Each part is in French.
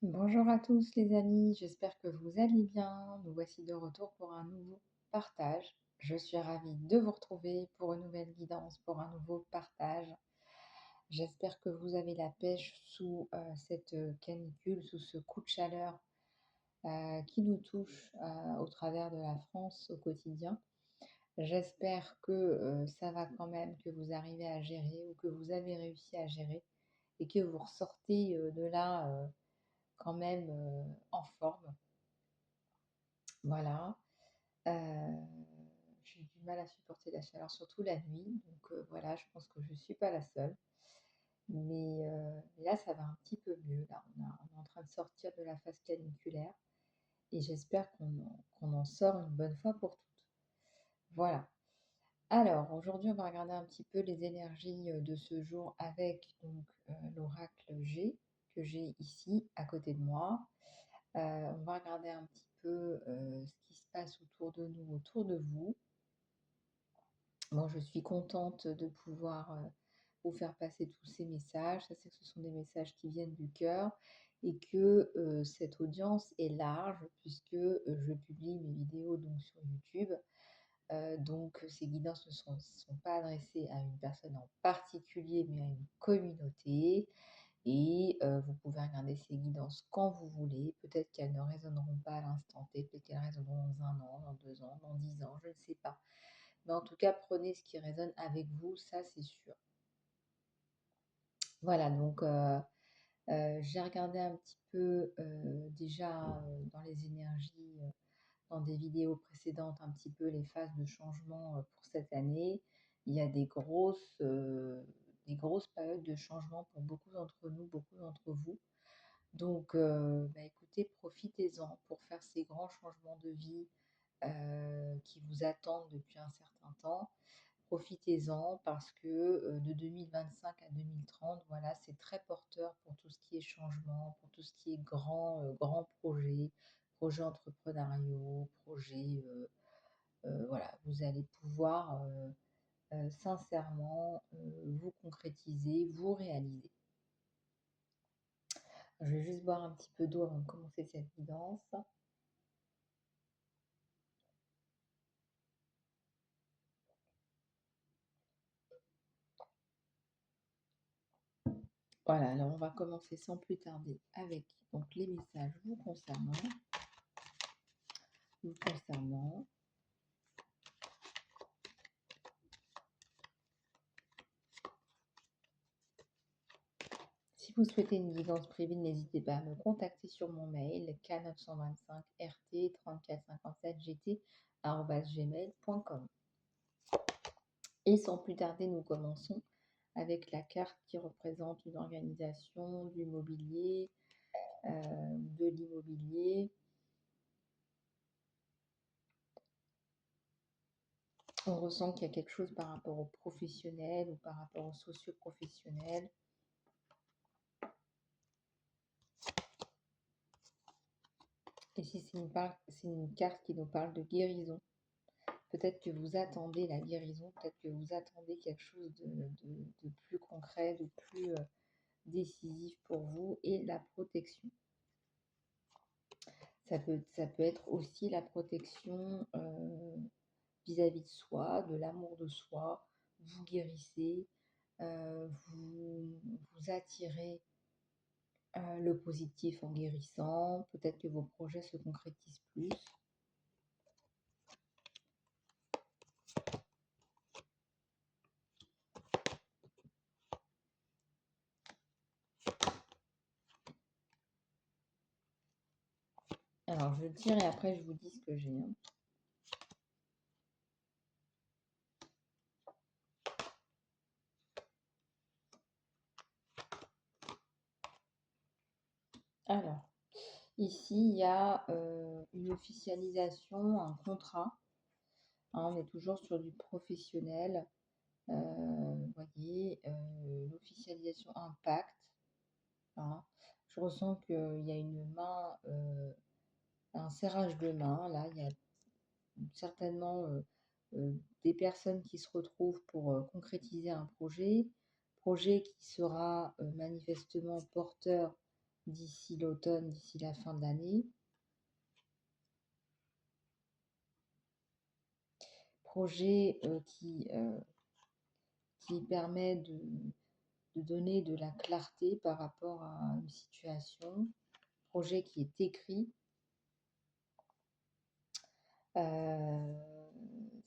Bonjour à tous les amis, j'espère que vous allez bien. Nous voici de retour pour un nouveau partage. Je suis ravie de vous retrouver pour une nouvelle guidance, pour un nouveau partage. J'espère que vous avez la pêche sous cette canicule, sous ce coup de chaleur qui nous touche au travers de la France au quotidien. J'espère que ça va quand même, que vous arrivez à gérer ou que vous avez réussi à gérer et que vous ressortez de là quand même en forme. Voilà. Heu, j'ai du mal à supporter la chaleur, surtout la nuit, donc voilà, je pense que je ne suis pas la seule. Mais là, ça va un petit peu mieux, là. On est en train de sortir de la phase caniculaire et j'espère qu'on en sort une bonne fois pour toutes. Voilà. Alors, aujourd'hui, on va regarder un petit peu les énergies, de ce jour avec donc l'oracle G, que j'ai ici à côté de moi. On va regarder un petit peu, ce qui se passe autour de nous, autour de vous. Moi, je suis contente de pouvoir, vous faire passer tous ces messages. Ça, c'est que ce sont des messages qui viennent du cœur et que, cette audience est large puisque, je publie mes vidéos donc sur YouTube. Donc ces guidances ne sont pas adressées à une personne en particulier, mais à une communauté et vous pouvez regarder ces guidances quand vous voulez. Peut-être qu'elles ne résonneront pas à l'instant T, peut-être qu'elles résonneront dans 1 an, dans 2 ans, dans 10 ans, je ne sais pas. Mais en tout cas, prenez ce qui résonne avec vous, ça c'est sûr. Voilà, donc j'ai regardé un petit peu, déjà, dans les énergies, dans des vidéos précédentes, un petit peu les phases de changement, pour cette année. Il y a des grosses périodes de changement pour beaucoup d'entre nous, beaucoup d'entre vous. Donc bah, écoutez, profitez-en pour faire ces grands changements de vie, qui vous attendent depuis un certain temps. Profitez-en parce que, de 2025 à 2030, voilà, c'est très porteur pour tout ce qui est changement, pour tout ce qui est grands projets, projets entrepreneuriaux, projets, voilà, vous allez pouvoir, sincèrement, vous concrétiser, vous réaliser. Je vais juste boire un petit peu d'eau avant de commencer cette guidance. Voilà, alors on va commencer sans plus tarder avec donc les messages vous concernant. Si vous souhaitez une guidance privée, n'hésitez pas à me contacter sur mon mail k925rt3457gt@gmail.com. Et sans plus tarder, nous commençons avec la carte qui représente une organisation, du mobilier, de l'immobilier. On ressent qu'il y a quelque chose par rapport au professionnel ou par rapport au socio-professionnel. Et si c'est une carte qui nous parle de guérison, peut-être que vous attendez la guérison, peut-être que vous attendez quelque chose de plus concret, de plus décisif pour vous, et la protection. Ça peut être aussi la protection vis-à-vis de soi, de l'amour de soi. Vous guérissez, vous attirez le positif en guérissant. Peut-être que vos projets se concrétisent plus. Alors, je tire et après, je vous dis ce que j'ai, hein. Alors, ici, il y a une officialisation, un contrat, hein, on est toujours sur du professionnel. Vous voyez, l'officialisation, un pacte, hein. Je ressens qu'il y a une main, un serrage de main. Là, il y a certainement des personnes qui se retrouvent pour concrétiser un projet qui sera manifestement porteur d'ici l'automne, d'ici la fin de l'année. Projet qui permet de donner de la clarté par rapport à une situation. Projet qui est écrit.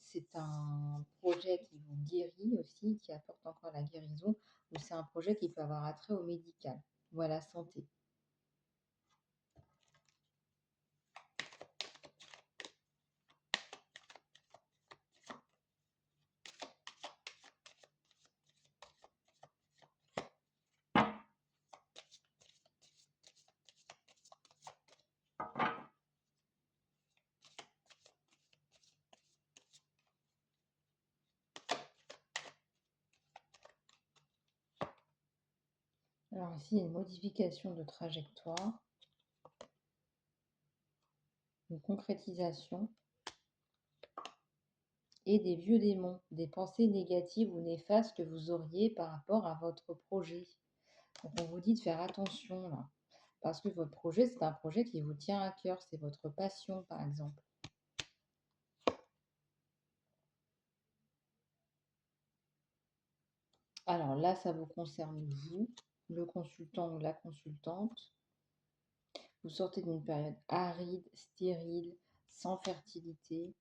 C'est un projet qui vous guérit aussi, qui apporte encore la guérison, ou c'est un projet qui peut avoir attrait au médical ou à la santé. Alors ici, il y a une modification de trajectoire, une concrétisation et des vieux démons, des pensées négatives ou néfastes que vous auriez par rapport à votre projet. Donc on vous dit de faire attention là, parce que votre projet, c'est un projet qui vous tient à cœur, c'est votre passion par exemple. Alors là, ça vous concerne vous, le consultant ou la consultante. Vous sortez d'une période aride, stérile, sans fertilité.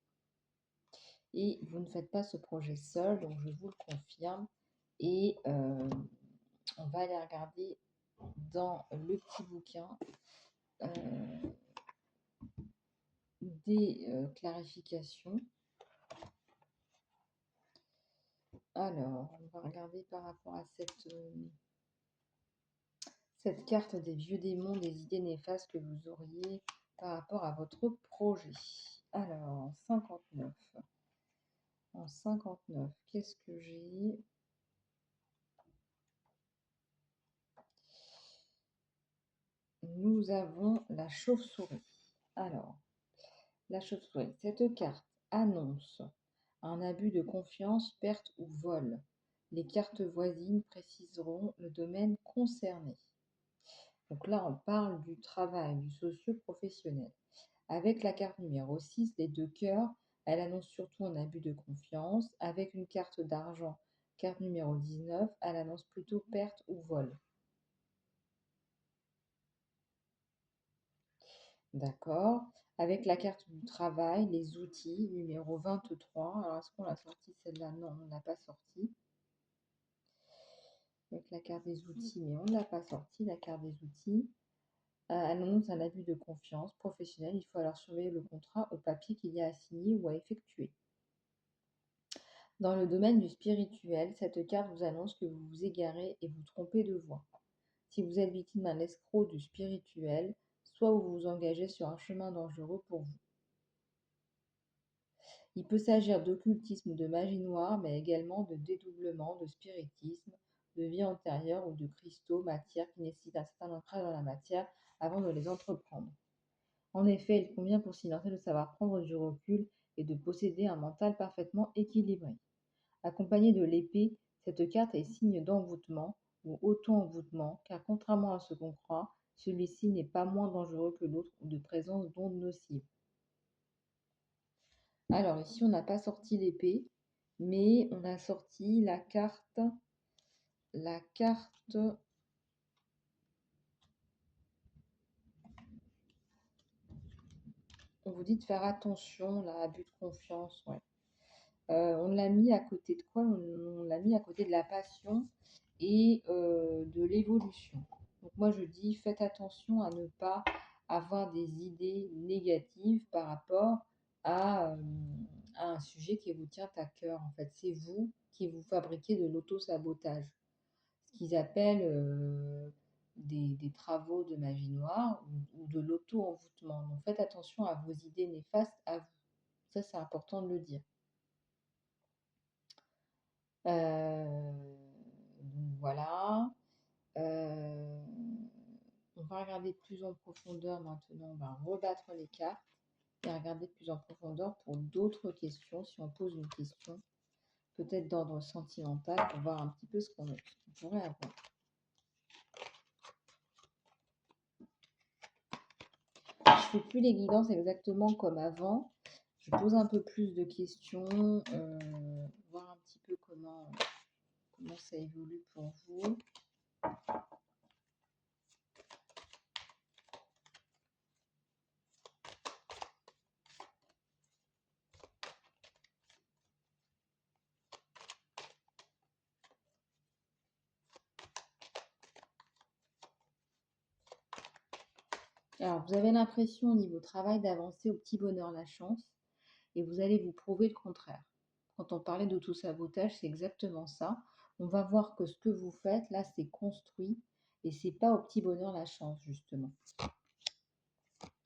Et vous ne faites pas ce projet seul, donc je vous le confirme. Et on va aller regarder dans le petit bouquin des clarifications. Alors, on va regarder par rapport à cette carte des vieux démons, des idées néfastes que vous auriez par rapport à votre projet. Alors, 59. En 59, qu'est-ce que j'ai? Nous avons la chauve-souris. Alors, la chauve-souris, cette carte annonce un abus de confiance, perte ou vol. Les cartes voisines préciseront le domaine concerné. Donc là, on parle du travail, du socio-professionnel. Avec la carte numéro 6, les deux cœurs, elle annonce surtout un abus de confiance. Avec une carte d'argent, carte numéro 19, elle annonce plutôt perte ou vol. D'accord. Avec la carte du travail, les outils, numéro 23. Alors, est-ce qu'on l'a sorti celle-là? Non, on ne l'a pas sortie. Avec la carte des outils, mais on ne l'a pas sortie, la carte des outils. Elle annonce un abus de confiance professionnelle. Il faut alors surveiller le contrat au papier qu'il y a à signer ou à effectuer. Dans le domaine du spirituel, cette carte vous annonce que vous vous égarez et vous trompez de voie. Si vous êtes victime d'un escroc du spirituel, soit vous vous engagez sur un chemin dangereux pour vous. Il peut s'agir d'occultisme, de magie noire, mais également de dédoublement, de spiritisme, de vie antérieure ou de cristaux, matière qui nécessitent un certain ancrage dans la matière avant de les entreprendre. En effet, il convient pour s'y lancer de savoir prendre du recul et de posséder un mental parfaitement équilibré. Accompagné de l'épée, cette carte est signe d'envoûtement ou auto-envoûtement, car contrairement à ce qu'on croit, celui-ci n'est pas moins dangereux que l'autre ou de présence d'ondes nocives. Alors ici, on n'a pas sorti l'épée, mais on a sorti la carte, on vous dit de faire attention, là, abus de confiance, ouais. On l'a mis à côté de quoi? On l'a mis à côté de la passion et de l'évolution. Donc moi, je dis, faites attention à ne pas avoir des idées négatives par rapport à, un sujet qui vous tient à cœur. En fait, c'est vous qui vous fabriquez de l'auto-sabotage, ce qu'ils appellent des travaux de magie noire ou de l'auto-envoûtement. Donc faites attention à vos idées néfastes à vous. Ça, c'est important de le dire. Donc voilà. Euh, on va regarder plus en profondeur maintenant. On va rebattre les cartes et regarder plus en profondeur pour d'autres questions. Si on pose une question, peut-être d'ordre sentimental, pour voir un petit peu ce qu'on pourrait avoir. fais plus les guidances exactement comme avant. Je pose un peu plus de questions, voir un petit peu comment ça évolue pour vous. Alors, vous avez l'impression au niveau travail d'avancer au petit bonheur la chance et vous allez vous prouver le contraire. Quand on parlait d'auto-sabotage, c'est exactement ça. On va voir que ce que vous faites là, c'est construit et c'est pas au petit bonheur la chance, justement.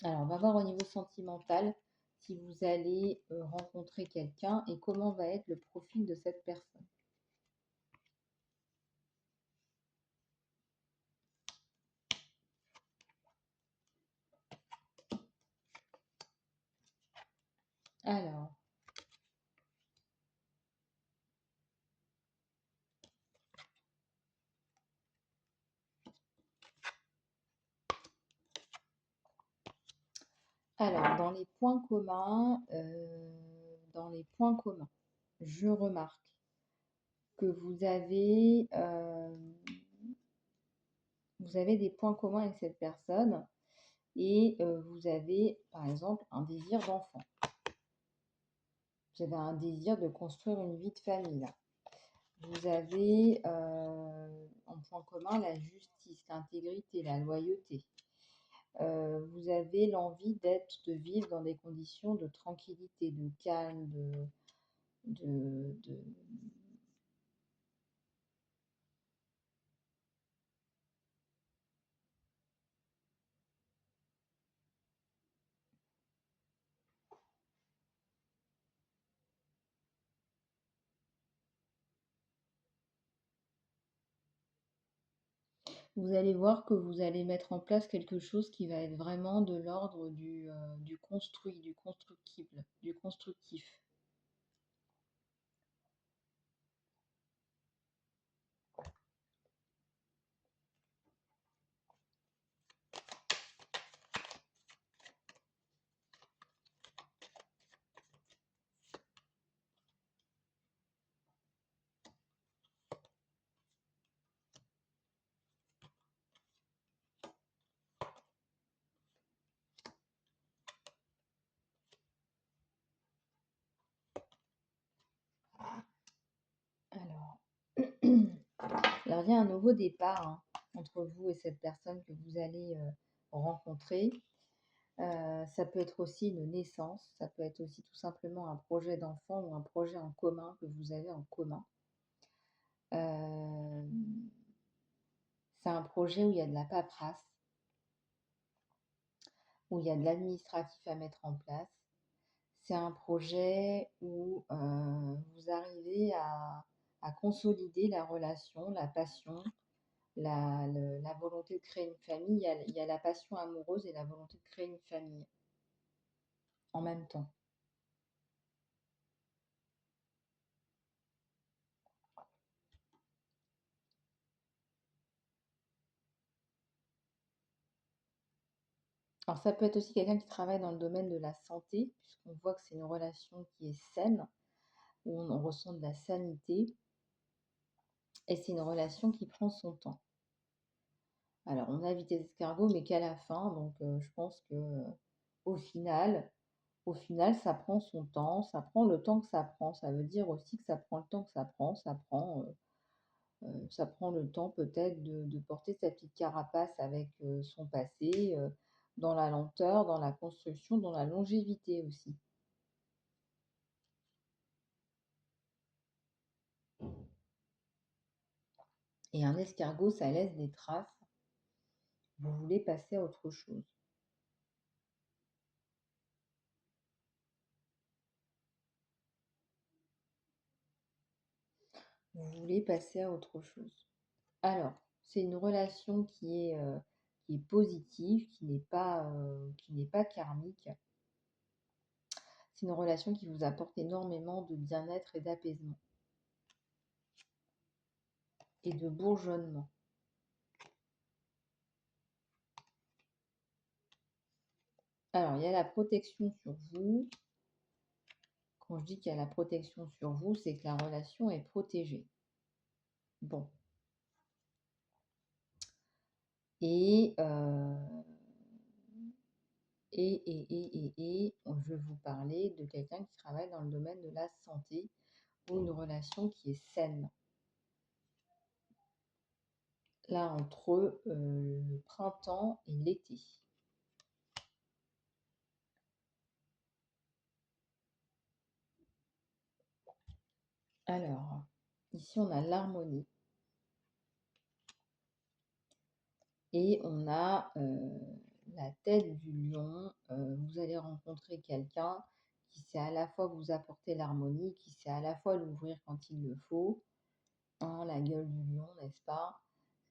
Alors, on va voir au niveau sentimental si vous allez rencontrer quelqu'un et comment va être le profil de cette personne. Alors, dans les points communs, je remarque que vous avez des points communs avec cette personne et vous avez, par exemple, un désir d'enfant. Vous avez un désir de construire une vie de famille, là. Vous avez en point commun la justice, l'intégrité, la loyauté. Vous avez l'envie de vivre dans des conditions de tranquillité, de calme, de. Vous allez voir que vous allez mettre en place quelque chose qui va être vraiment de l'ordre du construit, du constructible, du constructif. Alors, alors il y a un nouveau départ entre vous et cette personne que vous allez rencontrer. Ça peut être aussi une naissance, ça peut être aussi tout simplement un projet d'enfant ou un projet en commun que vous avez en commun. Euh, c'est un projet où il y a de la paperasse, où il y a de l'administratif à mettre en place. C'est un projet où vous arrivez à consolider la relation, la passion, la volonté de créer une famille. Il y a la passion amoureuse et la volonté de créer une famille en même temps. Alors ça peut être aussi quelqu'un qui travaille dans le domaine de la santé, puisqu'on voit que c'est une relation qui est saine, où on ressent de la sanité, et c'est une relation qui prend son temps. Alors on a vitesse escargot, mais qu'à la fin, donc je pense que au final, au final, ça prend son temps, ça prend le temps que ça prend. Ça veut dire aussi que ça prend le temps que ça prend le temps peut-être de porter sa petite carapace avec son passé, dans la lenteur, dans la construction, dans la longévité aussi. Et un escargot, ça laisse des traces. Vous voulez passer à autre chose. Vous voulez passer à autre chose. Alors, c'est une relation qui est positive, qui n'est pas karmique. C'est une relation qui vous apporte énormément de bien-être et d'apaisement et de bourgeonnement. Alors, il y a la protection sur vous. Quand je dis qu'il y a la protection sur vous, c'est que la relation est protégée. Bon. Et, je vais vous parler de quelqu'un qui travaille dans le domaine de la santé ou une relation qui est saine. Là, entre le printemps et l'été. Alors, ici, on a l'harmonie et on a la tête du lion. Vous allez rencontrer quelqu'un qui sait à la fois vous apporter l'harmonie, qui sait à la fois l'ouvrir quand il le faut, hein, la gueule du lion, n'est-ce pas?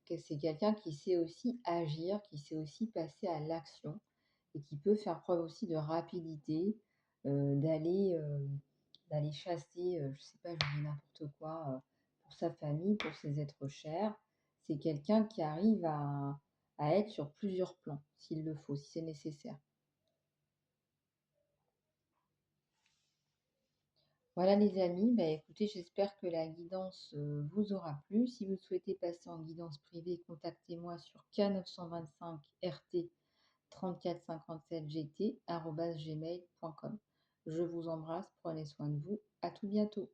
Que c'est quelqu'un qui sait aussi agir, qui sait aussi passer à l'action et qui peut faire preuve aussi de rapidité, d'aller, d'aller chasser, je sais pas, je dis n'importe quoi, pour sa famille, pour ses êtres chers. C'est quelqu'un qui arrive à être sur plusieurs plans, s'il le faut, si c'est nécessaire. Voilà les amis, bah, écoutez, j'espère que la guidance, vous aura plu. Si vous souhaitez passer en guidance privée, contactez-moi sur K925 RT 3457 gt@gmail.com. Je vous embrasse, prenez soin de vous, à tout bientôt.